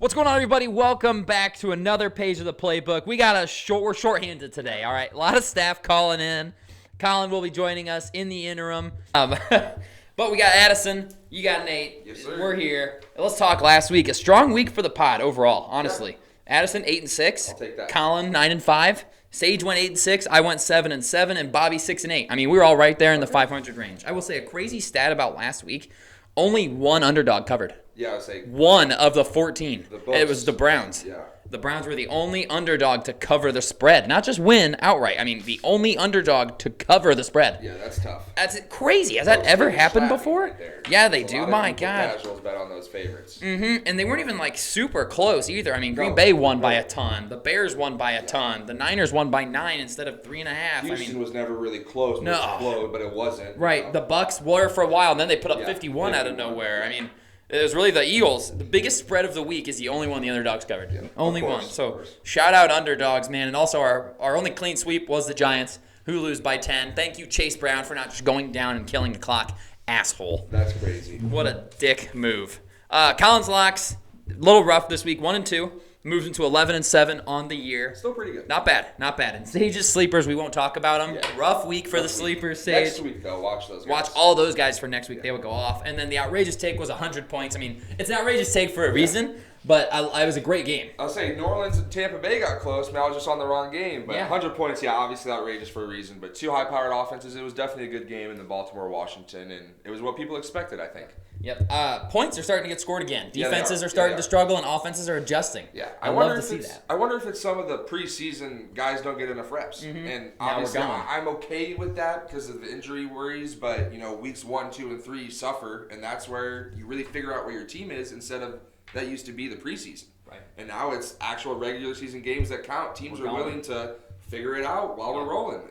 What's going on, everybody? Welcome back to another page of the playbook. We're shorthanded today, all right? A lot of staff calling in. Colin will be joining us in the interim. But we got Addison, you got Nate. Yes, sir. We're here. Let's talk last week. A strong week for the pod overall, honestly. Yeah. Addison 8-6. I'll take that. Colin 9-5. Sage went 8-6. I went 7-7, and Bobby 6-8. I mean, we were all right there in the 500 range. I will say a crazy stat about last week: only one underdog covered. Yeah, I was saying. One of the 14. The It was the Browns. Yeah. The Browns were the only underdog to cover the spread. Not just win outright. I mean, the only underdog to cover the spread. Yeah, that's tough. That's crazy. Has that ever happened before? Right there. Yeah, they A do. lot of My people God. Casuals bet on those favorites. And they weren't even like super close either. I mean, Green No. Bay won by a ton. The Bears won by a ton. The Niners won by 9 instead of 3.5. Houston was never really close. It was close, but it wasn't. Right. The Bucks were for a while, and then they put up 51 out of 51. nowhere. I mean, it was really the Eagles. The biggest spread of the week is the only one the underdogs covered. Yeah, only of course, one. of So course. shout out underdogs, man. And also our only clean sweep was the Giants, who lose by 10. Thank you, Chase Brown, for not just going down and killing the clock. Asshole. That's crazy. What a dick move. Collins locks, a little rough this week. 1-2. Moves into 11-7 on the year. Still pretty good. Not bad. Not bad. And Sage's sleepers, we won't talk about them. Yeah. Rough week for the sleepers, Sage. Next week, though, watch those guys. Watch all those guys for next week. They would go off. And then the outrageous take was 100 points. I mean, it's an outrageous take for a reason, but it was a great game. I'll say New Orleans and Tampa Bay got close. I mean, I was just on the wrong game. But Yeah. 100 points, yeah, obviously outrageous for a reason. But two high-powered offenses, it was definitely a good game in the Baltimore-Washington. And it was what people expected, I think. Yep. Points are starting to get scored again. Yeah, they Defenses are. are starting Yeah, to they are. struggle, and offenses are adjusting. Yeah, I love to if see it's- that. I wonder if it's some of the preseason guys don't get enough reps, and Now we're obviously going. I'm okay with that because of the injury worries. But weeks 1, 2, and 3 suffer, and that's where you really figure out where your team is instead of that used to be the preseason. Right. And now it's actual regular season games that count. Teams We're are going. willing to figure it out while we're rolling,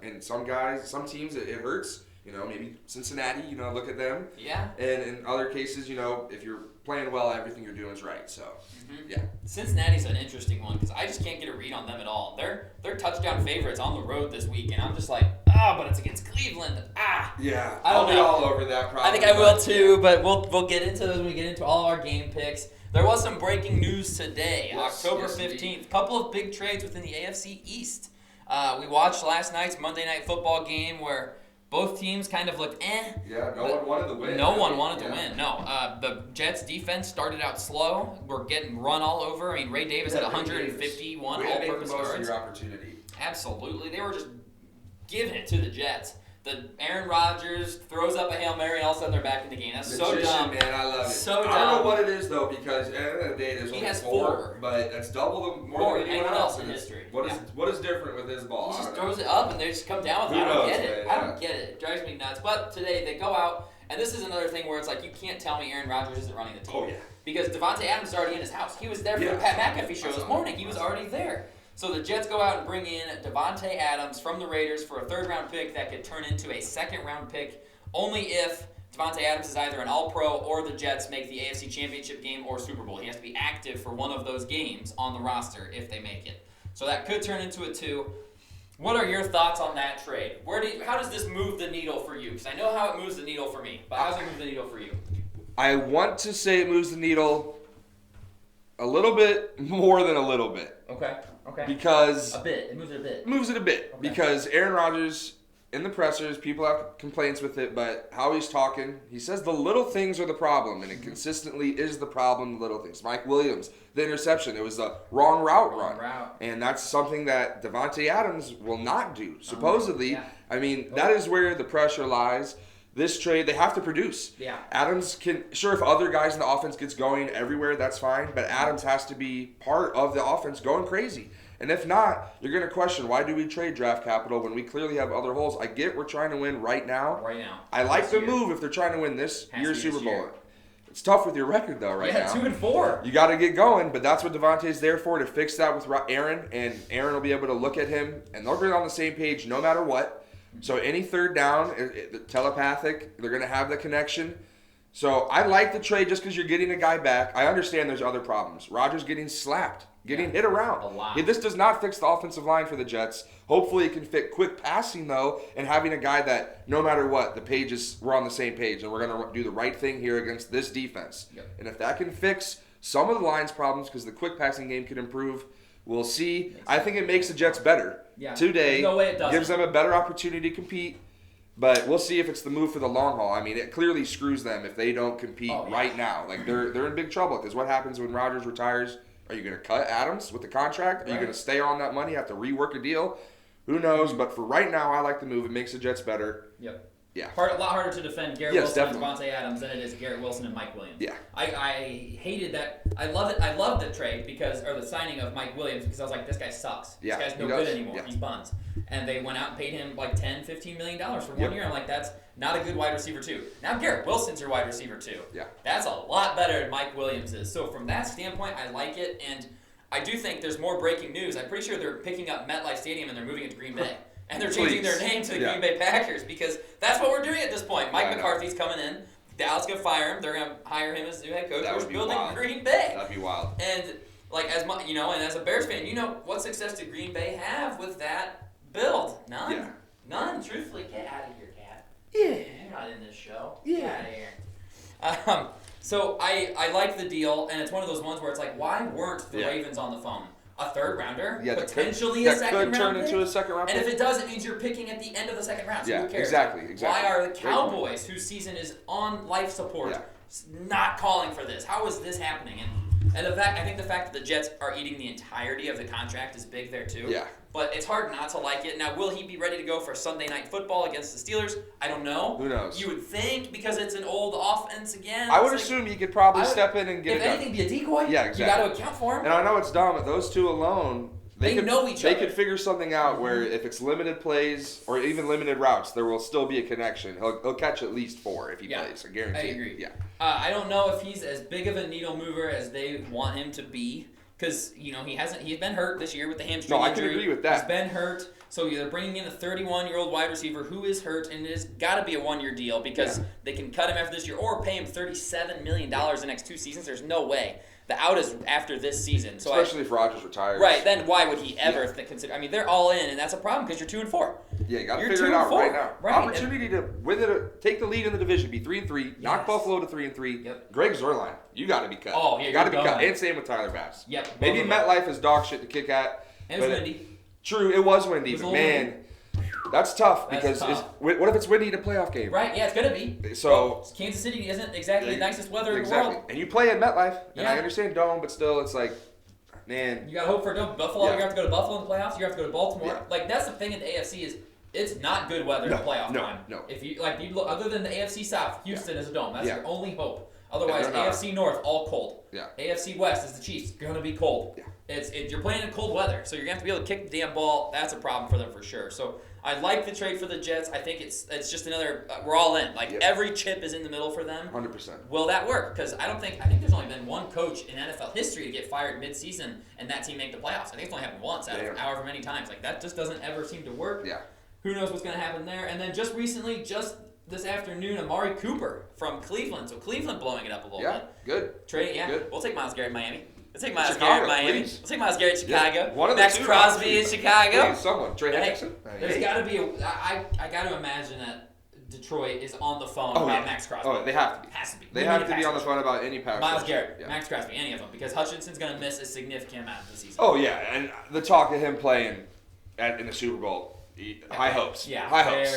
and some teams it hurts. Maybe Cincinnati. Look at them. Yeah. And in other cases, if you're playing well, everything you're doing is right. So, yeah. Cincinnati's an interesting one because I just can't get a read on them at all. They're touchdown favorites on the road this week, and I'm just like, but it's against Cleveland. Yeah, I don't I'll be know. all over that. Probably, I think I will too, but we'll get into those when we get into all our game picks. There was some breaking news today, Yes, October yes, 15th. indeed. A couple of big trades within the AFC East. We watched last night's Monday Night Football game where both teams kind of looked Yeah, no one wanted to win. No one wanted to Yeah. win. No, the Jets' defense started out slow. We're getting run all over. I mean, Ray Davis had Ray 151 Way to make all-purpose the most of yards. your opportunity. Absolutely, they were just giving it to the Jets. The Aaron Rodgers throws up a Hail Mary, and all of a sudden they're back in the game. That's so Magician, dumb. man, I love it. So I don't dumb. know what it is though, because at the end of the day, there's He only has 4, four. but that's double the More more than than anyone anyone else else in It's- history. What is different with his ball? He I just don't know. throws it up and they just come down with it. Who I don't knows, get it. man, I don't get it. It drives me nuts. But today they go out, and this is another thing where it's like you can't tell me Aaron Rodgers isn't running the team. Oh, yeah. Because Davante Adams is already in his house. He was there for Yeah, the Pat I saw McAfee show that. this morning. He was already there. So the Jets go out and bring in Davante Adams from the Raiders for a third-round pick that could turn into a second-round pick only if Davante Adams is either an All-Pro or the Jets make the AFC Championship game or Super Bowl. He has to be active for one of those games on the roster if they make it. So that could turn into a 2. What are your thoughts on that trade? How does this move the needle for you? Because I know how it moves the needle for me, but how does it move the needle for you? I want to say it moves the needle a little bit more than a little bit. Okay. Because A bit. It moves it a bit. moves it a bit Okay. because Aaron Rodgers in the pressers, people have complaints with it, but how he's talking, he says the little things are the problem, and it consistently is the problem, the little things. Mike Williams, the interception, it was the wrong route run. And that's something that Davante Adams will not do, supposedly. Yeah. I mean, that is where the pressure lies. This trade, they have to produce. Yeah. Adams can, sure, if other guys in the offense gets going everywhere, that's fine, but Adams has to be part of the offense going crazy. And if not, you're going to question, why do we trade draft capital when we clearly have other holes? I get we're trying to win right now. Right now. I like This the year. move if they're trying to win this Has year's to be Super this Bowl. year. It's tough with your record, though, right now. 2-4. You got to get going, but that's what Davante's there for, to fix that with Aaron, and Aaron will be able to look at him, and they'll get on the same page no matter what. So any third down, telepathic, they're going to have the connection. So I like the trade just because you're getting a guy back. I understand there's other problems. Rodgers getting slapped. getting hit around. A lot. This does not fix the offensive line for the Jets. Hopefully it can fit quick passing, though, and having a guy that no matter what, we're on the same page, and we're going to do the right thing here against this defense. Yep. And if that can fix some of the line's problems because the quick passing game could improve. We'll see. I think it makes the Jets better. Yeah. Today No way it doesn't. gives them a better opportunity to compete. But we'll see if it's the move for the long haul. I mean, it clearly screws them if they don't compete right now. Like they're in big trouble because what happens when Rodgers retires? Are you going to cut Adams with the contract? Are you going to stay on that money? Have to rework a deal? Who knows? But for right now, I like the move. It makes the Jets better. Yep. Yeah. A lot harder to defend Garrett Wilson definitely. and Davante Adams than it is Garrett Wilson and Mike Williams. Yeah. I hated that. I love it. I loved the trade or the signing of Mike Williams because I was like, this guy sucks. Yeah, This guy's no good anymore. He's buns. And they went out and paid him like $10, $15 million for 1 year. I'm like, that's not a good wide receiver too. Now Garrett Wilson's your wide receiver too. Yeah. That's a lot better than Mike Williams is. So from that standpoint, I like it. And I do think there's more breaking news. I'm pretty sure they're picking up MetLife Stadium and they're moving it to Green Bay. And they're changing their name to the Green Bay Packers because that's what we're doing at this point. Mike McCarthy's coming in. Dallas going to fire him. They're going to hire him as new head coach. We're building Green Bay. That'd be wild. And like as a Bears fan, what success did Green Bay have with that build? None. Yeah. None. Truthfully, get out of here, Cat. Yeah. You're not in this show. Yeah. Get out of here. So I like the deal, and it's one of those ones where it's like, why weren't the Ravens on the phone? A third rounder? Yeah, potentially a second round could turn pick? into a second round And pick. if it does, it means you're picking at the end of the second round. So Yeah, who cares? exactly. Why are the Cowboys, whose season is on life support, not calling for this? How is this happening? And I think the fact that the Jets are eating the entirety of the contract is big there too. Yeah. But it's hard not to like it. Now, will he be ready to go for Sunday Night Football against the Steelers? I don't know. Who knows? You would think because it's an old offense again. I would assume he could probably step in and get it done. If anything, be a decoy. Yeah, exactly. You got to account for him. And I know it's dumb, but those two alone, They know each other. They could figure something out where if it's limited plays or even limited routes, there will still be a connection. He'll catch at least 4 if he plays. I guarantee. I agree. Yeah. I don't know if he's as big of a needle mover as they want him to be. Because, he's been hurt this year with the hamstring injury. I can agree with that. He's been hurt. So they're bringing in a 31-year-old wide receiver who is hurt, and it's got to be a 1-year deal because they can cut him after this year or pay him $37 million the next 2 seasons. There's no way. The out is after this season. So especially if Rodgers retires. Right, then why would he ever consider? I mean, they're all in, and that's a problem because you're 2-4. Yeah, you got to figure it out right now. Right. Opportunity to take the lead in the division, be 3-3, knock Buffalo to 3-3. Yep. Greg Zuerlein, you got to be cut. Oh, yeah, you got to be cut. And same with Tyler Bass. Yep. Maybe MetLife is dog shit to kick at. And it was windy. True, it was windy, but man. That's tough because what if it's windy in a playoff game? Right, yeah, it's going to be. So Kansas City isn't exactly the nicest weather in the world. And you play at MetLife, and I understand Dome, but still, it's like, man. You got to hope for Buffalo. You have to go to Buffalo in the playoffs. You have to go to Baltimore. Yeah. Like, that's the thing in the AFC is it's not good weather in playoff time. No. If you look, other than the AFC South, Houston is a dome. That's your only hope. Otherwise, AFC North, all cold. Yeah. AFC West is the Chiefs. Going to be cold. Yeah. You're playing in cold weather, so you're going to have to be able to kick the damn ball. That's a problem for them for sure. So I like the trade for the Jets. I think it's just another. We're all in. Like every chip is in the middle for them. 100%. Will that work? Because I think there's only been one coach in NFL history to get fired mid-season and that team make the playoffs. I think it's only happened once out of however many times. Like that just doesn't ever seem to work. Yeah. Who knows what's going to happen there? And then just recently, this afternoon, Amari Cooper from Cleveland. So Cleveland blowing it up a little bit. Yeah. Good. Trade. Yeah. Good. We'll take Myles Garrett in Miami. We'll take Myles Chicago, Garrett in Miami. please. We'll take Myles Garrett in Chicago. Yeah. One of the Max two, Crosby in Chicago. Please, someone. Trey Hendrickson. There's got to be I got to imagine that Detroit is on the phone about Max Crosby. Oh, they have to be. Has to be. They have to be on the phone about any pass. Myles Garrett, Max Crosby, any of them, because Hutchinson's going to miss a significant amount of the season. Oh yeah, and the talk of him playing in the Super Bowl, high hopes. Yeah, high hopes.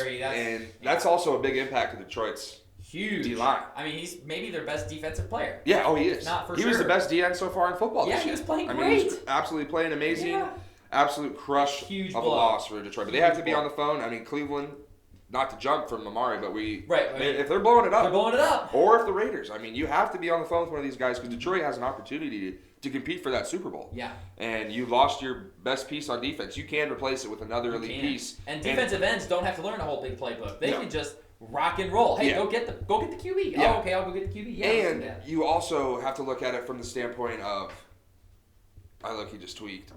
That's also a big impact to Detroit's huge D-line. I mean, he's maybe their best defensive player. Yeah, he is. Not for he was the best DN so far in football this year. He was playing great. I mean, he was absolutely playing amazing. Yeah. Absolute crush huge of blow. a loss for Detroit. But they have to be on the phone. I mean, Cleveland, not to jump from Amari, but if they're blowing it up. They're blowing it up. Or if the Raiders. I mean, you have to be on the phone with one of these guys because Detroit has an opportunity to compete for that Super Bowl. Yeah. And you lost your best piece on defense. You can replace it with another elite piece. And defensive ends don't have to learn a whole big playbook. They can just rock and roll. Hey, go get the QB. Yeah. Oh, okay, I'll go get the QB. Yeah. And you also have to look at it from the standpoint of he just tweaked.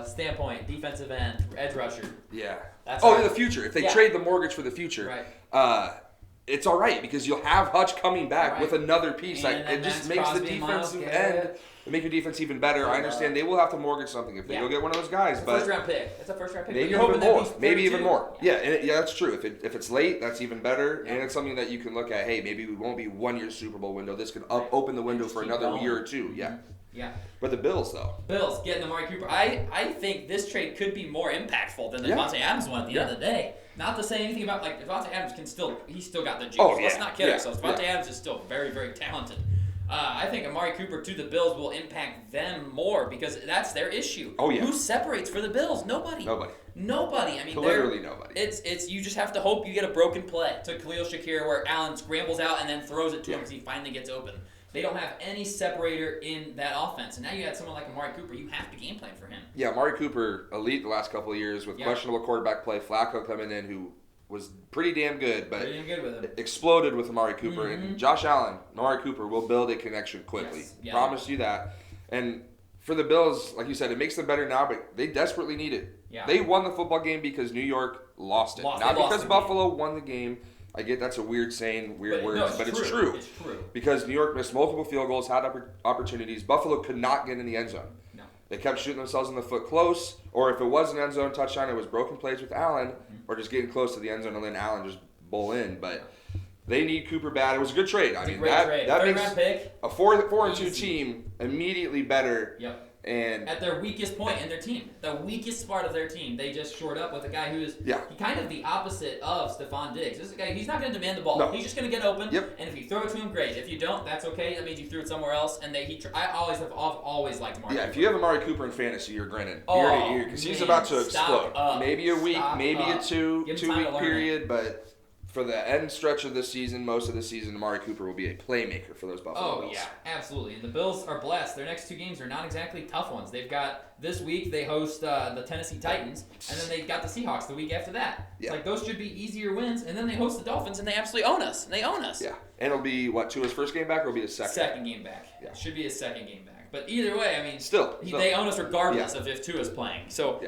Standpoint, defensive end, edge rusher. Yeah. That's the future. If they trade the mortgage for the future. Right. it's all right because you'll have Hutch coming back with another piece. And It just makes the defensive end, make your defense even better. I understand they will have to mortgage something if they go get one of those guys. It's a but first-round pick. It's a first-round pick. Maybe even more. Maybe even more. Yeah, that's true. If it's late, that's even better. And it's something that you can look at. Hey, maybe we won't be 1 year Super Bowl window. This could open the window for another year or two. Yeah. Yeah. But the Bills, though. Bills getting Amari Cooper. I think this trade could be more impactful than the Davante Adams one at the end of the day. Not to say anything about, like, Davante Adams he's still got the juice. Let's not kid ourselves. Davante Adams is still very, very talented. I think Amari Cooper to the Bills will impact them more because that's their issue. Oh, yeah. Who separates for the Bills? Nobody. I mean, literally nobody. It's you just have to hope you get a broken play to Khalil Shakir where Allen scrambles out and then throws it to him because he finally gets open. They don't have any separator in that offense. And now you had someone like Amari Cooper. You have to game plan for him. Yeah, Amari Cooper, elite the last couple of years with questionable quarterback play. Flacco coming in, who was pretty damn good, but exploded with Amari Cooper. And Josh Allen, Amari Cooper will build a connection quickly. Yes. Yeah. Promise you that. And for the Bills, like you said, it makes them better now, but they desperately need it. Yeah. They won the football game because New York lost it. Not because Buffalo won the game. I get that's a weird saying, words, but it's true. It's true. Because New York missed multiple field goals, had opportunities. Buffalo could not get in the end zone. No. They kept shooting themselves in the foot close, or if it was an end zone touchdown, it was broken plays with Allen, or just getting close to the end zone and then Allen just bowl in. But they need Cooper bad. It was a good trade. It's a great trade. That makes pick. A 4-2 team immediately better. Yep. And at their weakest point in their team, the weakest part of their team, they just shored up with a guy who is kind of the opposite of Stephon Diggs. This is a guy, he's not going to demand the ball. No. He's just going to get open. Yep. And if you throw it to him, great. If you don't, that's okay. That means you threw it somewhere else. And I always liked Amari Cooper. If you have Amari Cooper in fantasy, you're grinning. Because he's about to explode. Maybe a week, maybe a two-week period, but for the end stretch of the season, most of the season, Amari Cooper will be a playmaker for those Buffalo Bills. Oh, yeah, absolutely. And the Bills are blessed. Their next two games are not exactly tough ones. They've got, this week, they host the Tennessee Titans, and then they've got the Seahawks the week after that. Yeah. Like, those should be easier wins, and then they host the Dolphins, and they absolutely own us. Yeah. And it'll be, Tua's first game back, or will be his second? Second game back. Yeah. It should be his second game back. But either way, I mean, they own us regardless of if Tua's playing. So,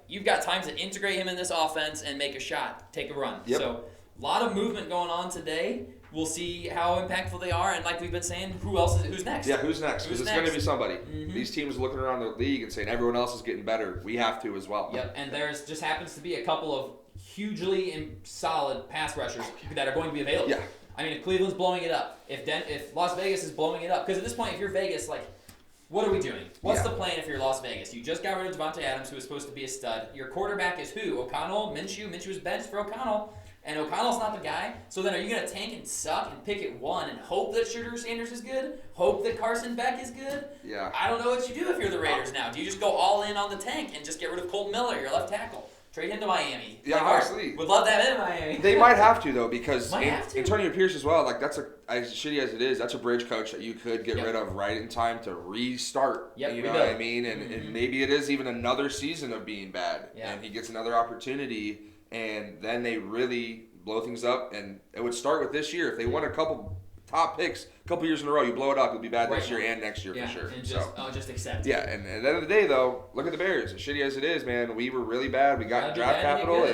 you've got time to integrate him in this offense and make a shot, take a run. Yep. So, a lot of movement going on today. We'll see how impactful they are, and like we've been saying, who's next? Yeah, who's next? Because it's going to be somebody. Mm-hmm. These teams looking around the league and saying everyone else is getting better. We have to as well. Yep, and there's just happens to be a couple of hugely solid pass rushers that are going to be available. Yeah. I mean, if Cleveland's blowing it up, if Las Vegas is blowing it up, because at this point, if you're Vegas, like, what are we doing? What's the plan if you're Las Vegas? You just got rid of Davante Adams, who was supposed to be a stud. Your quarterback is who? O'Connell, Minshew. Minshew's benched for O'Connell. And O'Connell's not the guy, so then are you going to tank and suck and pick at one and hope that Shedeur Sanders is good? Hope that Carson Beck is good? Yeah. I don't know what you do if you're the Raiders now. Do you just go all in on the tank and just get rid of Colton Miller, your left tackle? Trade him to Miami. Yeah, honestly. Would love that in Miami. They might have to, though, because Antonio Pierce as well, like that's as shitty as it is, that's a bridge coach that you could get rid of right in time to restart. Yep, you know what I mean? And maybe it is even another season of being bad. Yeah. And he gets another opportunity, and then they really blow things up, and it would start with this year. If they won a couple top picks a couple years in a row, you blow it up, you'll be bad this year and next year for sure. And just accept it. Yeah, and at the end of the day, though, look at the Bears. As shitty as it is, man, we were really bad. We got draft capital,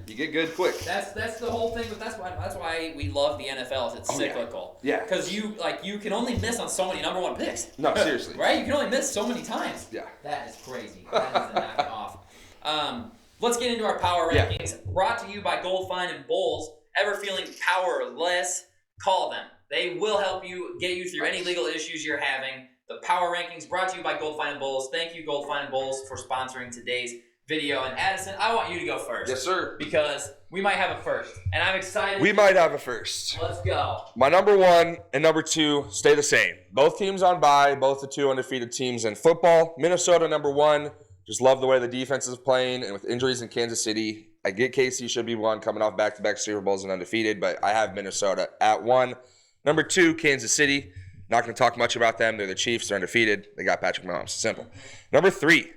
you get good quick. That's the whole thing, but that's why we love the NFL. It's cyclical. Yeah. Because you can only miss on so many number one picks. No, seriously. Right? You can only miss so many times. Yeah. That is crazy. That is a knockoff. Let's get into our power rankings. Brought to you by Gold Fine and Bowls. Ever feeling powerless? Call them. They will help you get you through any legal issues you're having. The power rankings brought to you by Gold Fine and Bowls. Thank you, Gold Fine and Bowls, for sponsoring today's video. And Addison, I want you to go first. Yes, sir. Because we might have a first. And I'm excited. We might have a first. Let's go. My number one and number two stay the same. Both teams on bye, both the two undefeated teams in football. Minnesota, number one. Just love the way the defense is playing. And with injuries in Kansas City, I get KC should be one, coming off back-to-back Super Bowls and undefeated, but I have Minnesota at one. Number two, Kansas City. Not going to talk much about them. They're the Chiefs. They're undefeated. They got Patrick Mahomes. Simple. Number three,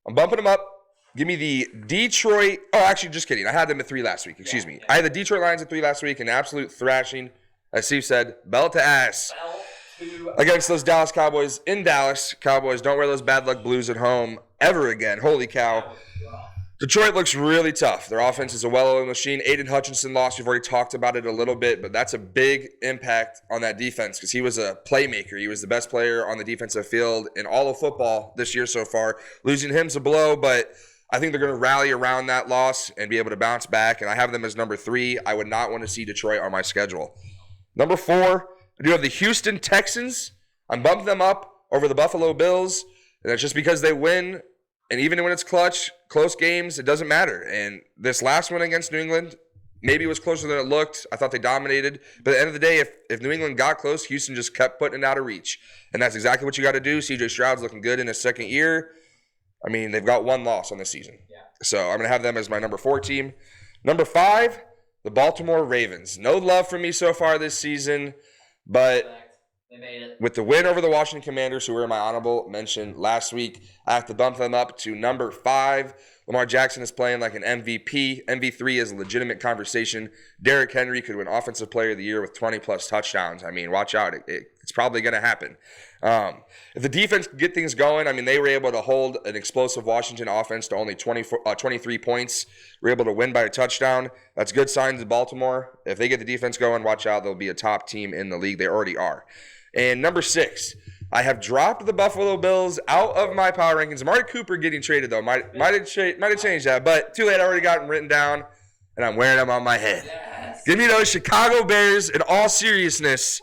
I'm bumping them up. Give me the Detroit. Oh, actually, just kidding. I had them at 3 last week. Excuse me. I had the Detroit Lions at 3 last week. An absolute thrashing. As Steve said, belt to ass. Against those Dallas Cowboys in Dallas. Cowboys, don't wear those bad luck blues at home ever again. Holy cow. Detroit looks really tough. Their offense is a well-oiled machine. Aiden Hutchinson lost. We've already talked about it a little bit, but that's a big impact on that defense because he was a playmaker. He was the best player on the defensive field in all of football this year so far. Losing him's a blow, but I think they're going to rally around that loss and be able to bounce back, and I have them as number 3. I would not want to see Detroit on my schedule. Number 4, I do have the Houston Texans. I'm bumping them up over the Buffalo Bills, and that's just because they win. And even when it's clutch, close games, it doesn't matter. And this last one against New England, maybe it was closer than it looked. I thought they dominated. But at the end of the day, if New England got close, Houston just kept putting it out of reach. And that's exactly what you got to do. C.J. Stroud's looking good in his second year. I mean, they've got 1 loss on this season. Yeah. So I'm going to have them as my number 4 team. Number 5, the Baltimore Ravens. No love for me so far this season, but they made it. With the win over the Washington Commanders, who were in my honorable mention last week, I have to bump them up to number 5. Lamar Jackson is playing like an MVP. MV3 is a legitimate conversation. Derrick Henry could win Offensive Player of the Year with 20-plus touchdowns. I mean, watch out. It's probably going to happen. If the defense can get things going, I mean, they were able to hold an explosive Washington offense to only 23 points. We're able to win by a touchdown. That's good signs in Baltimore. If they get the defense going, watch out. They'll be a top team in the league. They already are. And number 6, I have dropped the Buffalo Bills out of my power rankings. Amari Cooper getting traded, though, might have changed that. But too late, I already got them written down, and I'm wearing them on my head. Yes. Give me those Chicago Bears in all seriousness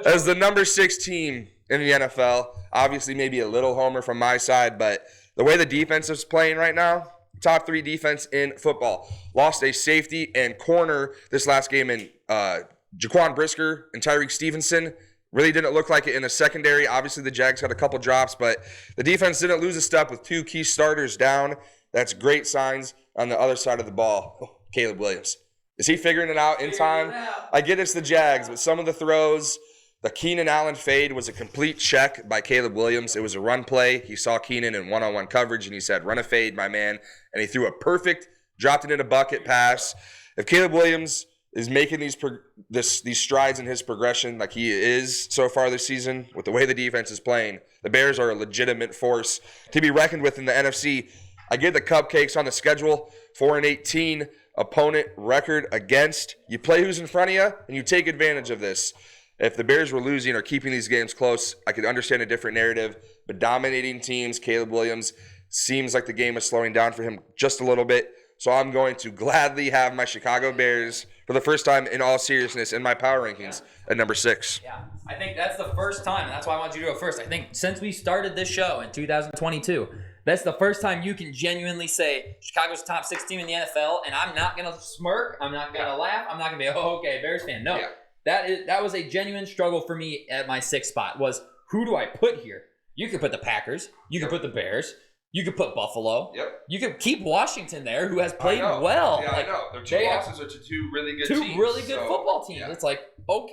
as the number 6 team in the NFL. Obviously, maybe a little homer from my side, but the way the defense is playing right now, top 3 defense in football. Lost a safety and corner this last game in Jaquan Brisker and Tyreek Stevenson. Really didn't look like it in the secondary. Obviously, the Jags had a couple drops, but the defense didn't lose a step with 2 key starters down. That's great signs on the other side of the ball. Oh, Caleb Williams. Is he figuring it out in time? I get it's the Jags, but some of the throws, the Keenan Allen fade was a complete check by Caleb Williams. It was a run play. He saw Keenan in one-on-one coverage, and he said, run a fade, my man. And he threw a perfect, dropped it in a bucket pass. If Caleb Williams is making these strides in his progression like he is so far this season, with the way the defense is playing, the Bears are a legitimate force to be reckoned with in the NFC. I get the cupcakes on the schedule, 4-18 opponent record against. You play who's in front of you, and you take advantage of this. If the Bears were losing or keeping these games close, I could understand a different narrative. But dominating teams, Caleb Williams, seems like the game is slowing down for him just a little bit. So I'm going to gladly have my Chicago Bears for the first time in all seriousness in my power rankings at number 6. Yeah, I think that's the first time, and that's why I want you to go first. I think since we started this show in 2022, that's the first time you can genuinely say Chicago's top 6 team in the NFL, and I'm not going to smirk, I'm not going to laugh, I'm not going to be, oh, okay, Bears fan. No, that was a genuine struggle for me at my 6th spot was who do I put here? You could put the Packers, you could put the Bears, you could put Buffalo. Yep. You could keep Washington there, who has played well. Yeah, like, I know. Their 2 losses are to 2 really good teams. 2 really good football teams. Yeah. It's like,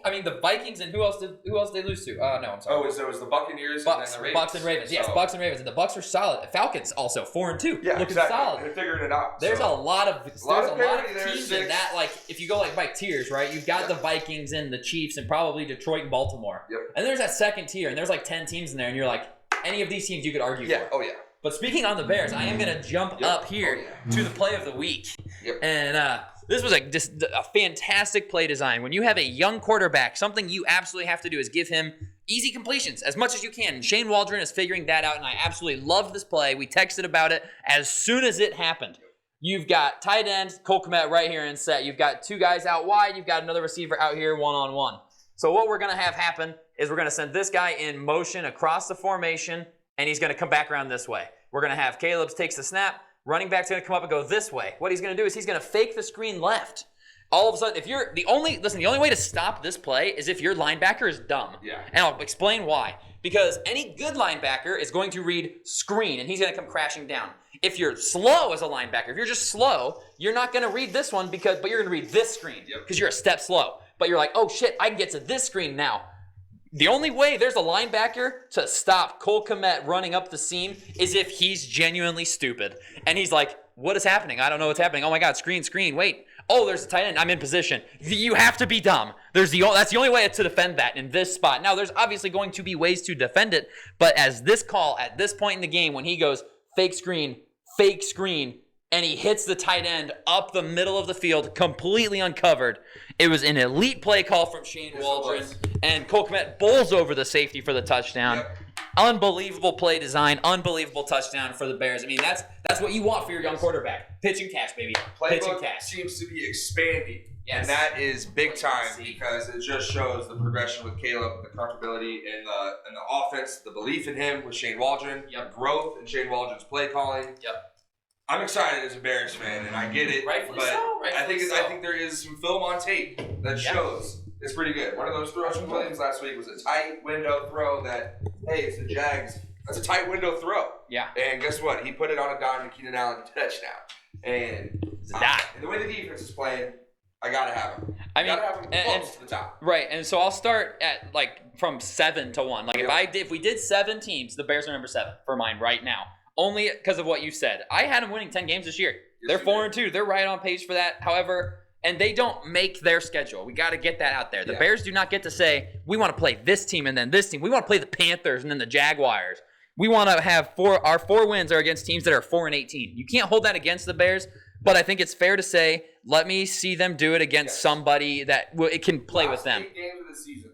I mean, the Vikings and who else did they lose to? No, I'm sorry. Oh, it was the Buccaneers and then the Ravens. Bucks and Ravens. Yes, Bucks and Ravens. And the Bucks are solid. Falcons also 4-2. Yeah, looking exactly. solid. They're figuring it out. There's a lot of teams in that. Like, if you go like by tiers, right? You've got the Vikings and the Chiefs and probably Detroit and Baltimore. Yep. And there's that second tier, and there's like 10 teams in there, and you're like, any of these teams you could argue for. Oh yeah. But speaking on the Bears, I am going to jump up here to the play of the week. Yep. And this was just a fantastic play design. When you have a young quarterback, something you absolutely have to do is give him easy completions as much as you can. And Shane Waldron is figuring that out, and I absolutely loved this play. We texted about it as soon as it happened. You've got tight end Cole Kmet right here in set. You've got 2 guys out wide. You've got another receiver out here one-on-one. So what we're going to have happen is we're going to send this guy in motion across the formation, and he's going to come back around this way. We're going to have Caleb takes the snap. Running back's going to come up and go this way. What he's going to do is he's going to fake the screen left. All of a sudden, if you're the only way to stop this play is if your linebacker is dumb. Yeah. And I'll explain why. Because any good linebacker is going to read screen, and he's going to come crashing down. If you're slow as a linebacker, if you're just slow, you're not going to read this one but you're going to read this screen because you're a step slow. But you're like, oh shit, I can get to this screen now. The only way there's a linebacker to stop Cole Kmet running up the seam is if he's genuinely stupid. And he's like, what is happening? I don't know what's happening. Oh my God, screen, wait. Oh, there's a tight end. I'm in position. You have to be dumb. That's the only way to defend that in this spot. Now, there's obviously going to be ways to defend it, but as this call at this point in the game when he goes fake screen, and he hits the tight end up the middle of the field, completely uncovered. It was an elite play call from Shane Waldron, and Cole Kmet bowls over the safety for the touchdown. Yep. Unbelievable play design, unbelievable touchdown for the Bears. I mean, that's what you want for your young quarterback. Pitch and catch, baby. Pitch and catch. Seems to be expanding. Yes. And that is big time because it just shows the progression with Caleb, the comfortability in the offense, the belief in him with Shane Waldron, growth in Shane Waldron's play calling. Yep. I'm excited as a Bears fan, and I get it. Rightfully but so. I think there is some film on tape that shows it's pretty good. One of those throws from Williams last week was a tight window throw that, hey, it's the Jags. That's a tight window throw. Yeah. And guess what? He put it on a dime to Keenan Allen touchdown. And the way the defense is playing, I gotta have him. Gotta have him close to the top. Right, and so I'll start at from 7 to 1. If we did 7 teams, the Bears are number 7 for mine right now. Only because of what you said. I had them winning 10 games this year. They're 4-2. They're right on pace for that. However, and they don't make their schedule. We got to get that out there. The Bears do not get to say, we want to play this team and then this team. We want to play the Panthers and then the Jaguars. We want to have our 4 wins are against teams that are 4-18. You can't hold that against the Bears. But I think it's fair to say, let me see them do it against somebody that it can play with them. 8 games of the season.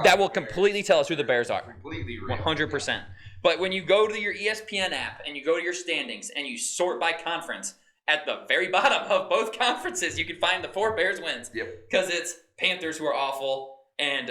That will completely tell us who the Bears are. Completely 100%. But when you go to your ESPN app and you go to your standings and you sort by conference, at the very bottom of both conferences, you can find the 4 Bears wins. Yep. Because it's Panthers, who are awful, and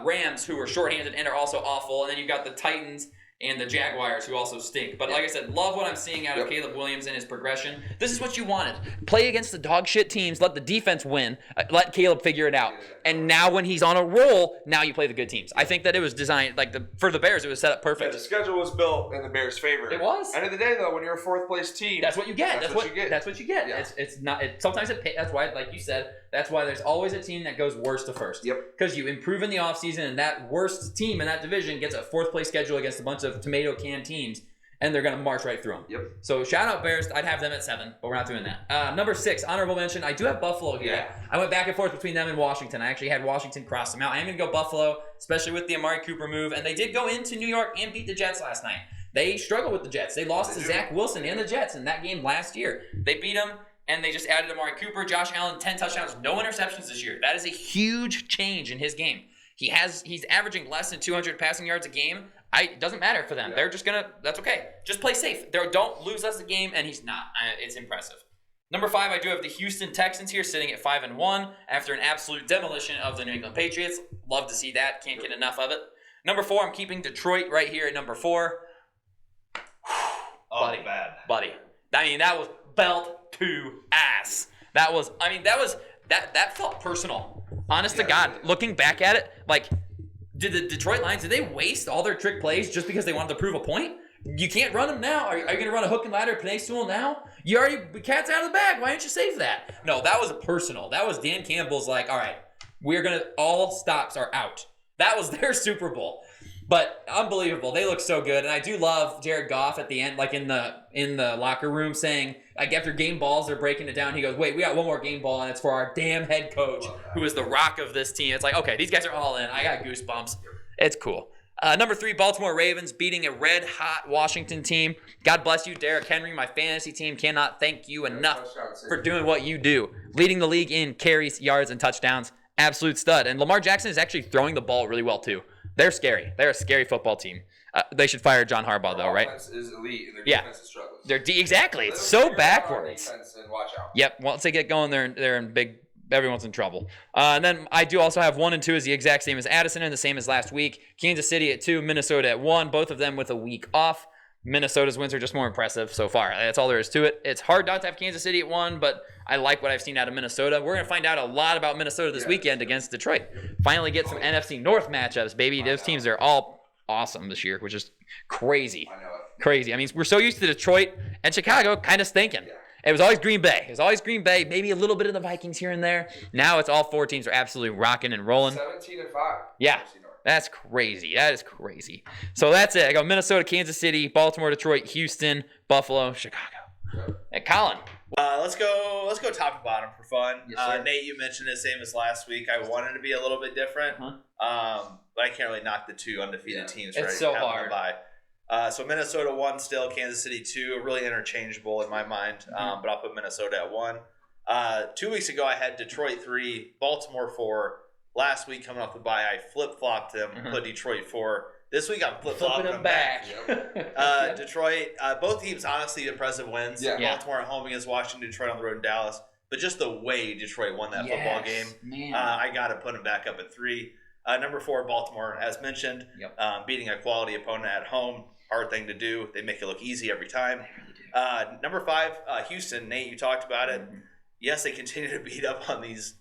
Rams, who are shorthanded and are also awful, and then you've got the Titans and the Jaguars, who also stink. But like I said, love what I'm seeing out of Caleb Williams and his progression. This is what you wanted. Play against the dog shit teams. Let the defense win. Let Caleb figure it out. And now when he's on a roll, now you play the good teams. I think that it was designed, for the Bears, it was set up perfect. Yeah, the schedule was built in the Bears' favor. It was. End of the day, though, when you're a 4th place team, that's what you get. That's what you get. That's what you get. Yeah. It's not. Sometimes it. That's why, like you said, that's why there's always a team that goes worst to first. Yep. Because you improve in the offseason, and that worst team in that division gets a 4th place schedule against a bunch of tomato can teams, and they're going to march right through them. Yep. So shout out Bears. I'd have them at 7, but we're not doing that. Number 6, honorable mention. I do have Buffalo here. Yeah. I went back and forth between them and Washington. I actually had Washington cross them out. I am going to go Buffalo, especially with the Amari Cooper move, and they did go into New York and beat the Jets last night. They struggled with the Jets. They lost to Zach Wilson and the Jets in that game last year. They beat them, and they just added Amari Cooper, Josh Allen, 10 touchdowns, no interceptions this year. That is a huge change in his game. He's averaging less than 200 passing yards a game. It doesn't matter for them. Yeah. They're just that's okay. Just play safe. Don't lose us the game, and he's not. It's impressive. Number 5, I do have the Houston Texans here sitting at 5-1 after an absolute demolition of the New England Patriots. Love to see that. Can't get enough of it. Number 4, I'm keeping Detroit right here at number 4. Buddy. I mean, that was belt to ass. That felt personal. Honest to God, looking back at it, did the Detroit Lions, did they waste all their trick plays just because they wanted to prove a point? You can't run them now. Are you going to run a hook and ladder Panay Sewell now? The cat's out of the bag. Why didn't you save that? No, that was personal. That was Dan Campbell's all right, all stops are out. That was their Super Bowl. But unbelievable. They look so good. And I do love Jared Goff at the end, in the locker room saying, after game balls, they're breaking it down. He goes, wait, we got one more game ball, and it's for our damn head coach, who is the rock of this team. It's okay, these guys are all in. I got goosebumps. It's cool. Number 3, Baltimore Ravens beating a red-hot Washington team. God bless you, Derrick Henry. My fantasy team cannot thank you enough for doing what you do. Leading the league in carries, yards, and touchdowns. Absolute stud. And Lamar Jackson is actually throwing the ball really well, too. They're scary. They're a scary football team. They should fire John Harbaugh, though, right? Their offense is elite, and their defense is struggling. Exactly. It's so backwards. And watch out. Yep. Once they get going, they're in big. Everyone's in trouble. And then I do also have 1 and 2 is the exact same as Addison and the same as last week. Kansas City at 2, Minnesota at 1. Both of them with a week off. Minnesota's wins are just more impressive so far. That's all there is to it. It's hard not to have Kansas City at 1, but I like what I've seen out of Minnesota. We're going to find out a lot about Minnesota this weekend against Detroit. Finally get some NFC North matchups, baby. Those teams are all awesome this year, which is crazy. I know it. Crazy. I mean, we're so used to Detroit and Chicago kind of stinking. Yeah. It was always Green Bay. Maybe a little bit of the Vikings here and there. Now it's all 4 teams are absolutely rocking and rolling. 17-5. Yeah. That's crazy. That is crazy. So that's it. I go Minnesota, Kansas City, Baltimore, Detroit, Houston, Buffalo, Chicago. Hey, Colin. Let's go top to bottom for fun. Yes, Nate, you mentioned it same as last week. I wanted to be a little bit different, but I can't really knock the 2 undefeated teams. It's so hard. So Minnesota 1 still, Kansas City 2, really interchangeable in my mind, but I'll put Minnesota at 1. 2 weeks ago, I had Detroit 3, Baltimore 4. Last week, coming off the bye, I flip-flopped them, put Detroit 4. This week, I'm flip-flopping them back. Detroit, both teams, honestly, impressive wins. Yeah. Baltimore at home against Washington, Detroit on the road in Dallas. But just the way Detroit won that football game, I got to put them back up at 3. Number 4, Baltimore, as mentioned, beating a quality opponent at home. Hard thing to do. They make it look easy every time. Number 5, Houston. Nate, you talked about it. Yes, they continue to beat up on these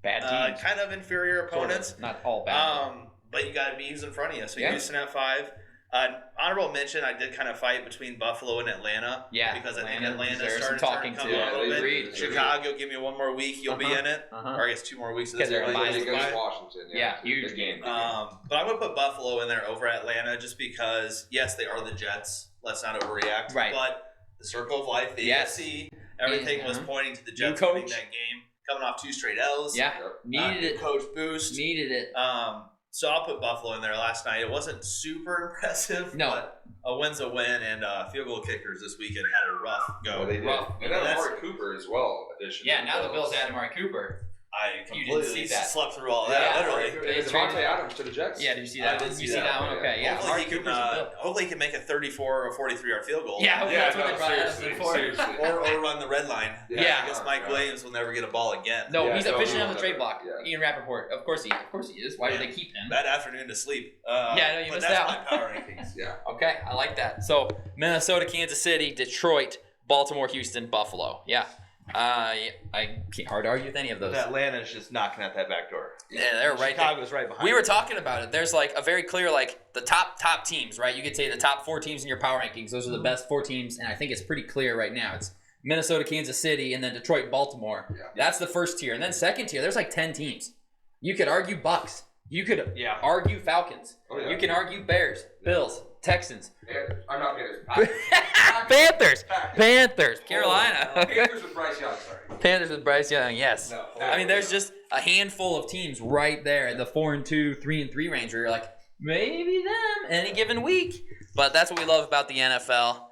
bad teams. kind of inferior opponents. Sort of. Not all bad. But you got to be who's in front of you. So Yeah. Houston at 5. Honorable mention, I did kind of fight between Buffalo and Atlanta. Yeah, Because I think Atlanta Atlanta deserves started some to talking come to. on a little bit. Agreed. Chicago, give me one more week, you'll be in it. Or I guess 2 more weeks. Because they're this biased week. against Washington. Yeah, huge game. But I'm going to put Buffalo in there over Atlanta just because, yes, they are the Jets. Let's not overreact. Right. But the circle of life, the AFC, everything was pointing to the Jets winning that game. Coming off 2 straight L's. Yeah, needed it. Coach boost. Needed it. So I'll put Buffalo in there last night. It wasn't super impressive. No. But a win's a win, and field goal kickers this weekend had a rough go. Well, they did. Rough. And then Amari Cooper as well. Addition Yeah, to now the Bills add Amari Cooper. I You completely didn't see that. slept through all Yeah, that, Amari literally. Cooper. Davante Adams to the Jets. Yeah, did you see I that? did Did see you see that that one? one, Okay, yeah. Hopefully, Amari he can, Cooper's a Bill. hopefully he can make a 34 or 43-yard field goal. Yeah, that's what they brought seriously, Adams in for. seriously. Or run the red line. Yeah. I guess Mike Williams will never get a ball again. No, Yeah, he's no, officially he on the will trade never. block. Yeah. Ian Rappaport. Of course he is. Why did they keep him? Bad afternoon to sleep. Yeah, I know, you but missed that's out. my power rankings. Yeah. Okay, I like that. So Minnesota, Kansas City, Detroit, Baltimore, Houston, Buffalo. Yeah. I can't hard argue with any of those. Atlanta's just knocking at that back door. Yeah, they're right there. Chicago's right behind. We were talking about it. There's like a very clear, like the top teams, right? You could say the top 4 teams in your power rankings. Those are the best 4 teams, and I think it's pretty clear right now. It's Minnesota, Kansas City, and then Detroit, Baltimore. Yeah. That's the first tier, and then second tier. There's like 10 teams. You could argue Bucks. You could Yeah. argue Falcons. Oh, yeah. You can argue Bears, Bills, Texans, Panthers. I'm not Panthers. Panthers, Carolina. Panthers with Bryce Young, sorry. Panthers with Bryce Young, yes. No, I mean, there's just a handful of teams right there at the 4-2, 3-3 range where you're like, maybe them any given week. But that's what we love about the NFL.